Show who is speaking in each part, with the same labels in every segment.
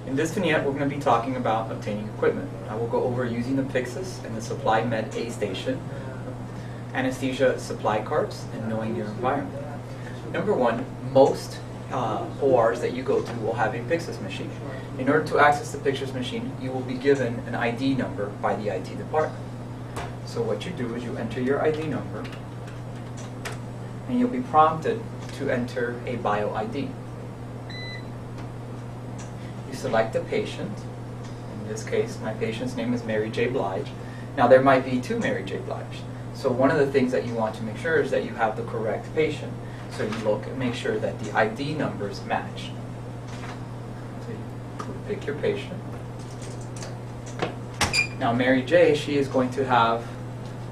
Speaker 1: In this vignette, we're going to be talking about obtaining equipment. I will go over using the Pyxis and the Supply Med A station, anesthesia supply carts, and knowing your environment. Number one, most ORs that you go to will have a Pyxis machine. In order to access the Pyxis machine, you will be given an ID number by the IT department. So what you do is you enter your ID number, and you'll be prompted to enter a bio ID. You select a patient. In this case, my patient's name is Mary J. Blige. Now there might be two Mary J. Blige. So one of the things that you want to make sure is that you have the correct patient. So you look and make sure that the ID numbers match. So you pick your patient. Now Mary J., she is going to have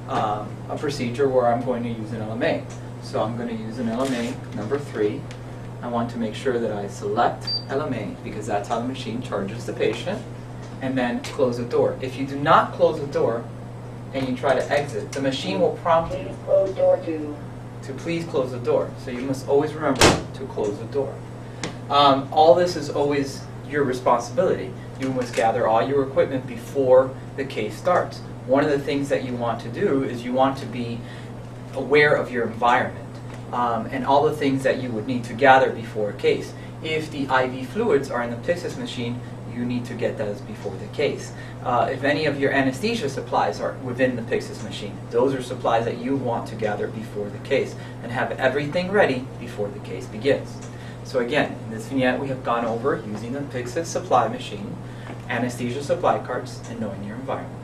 Speaker 1: a procedure where I'm going to use an LMA. So I'm going to use an LMA number 3. I want to make sure that I select LMA because that's how the machine charges the patient, and then close the door. If you do not close the door and you try to exit, the machine will prompt you to please close the door. So you must always remember to close the door. All this is always your responsibility. You must gather all your equipment before the case starts. One of the things that you want to do is you want to be aware of your environment and all the things that you would need to gather before a case. If the IV fluids are in the Pyxis machine, you need to get those before the case. If any of your anesthesia supplies are within the Pyxis machine, those are supplies that you want to gather before the case and have everything ready before the case begins. So again, in this vignette we have gone over using the Pyxis supply machine, anesthesia supply carts, and knowing your environment.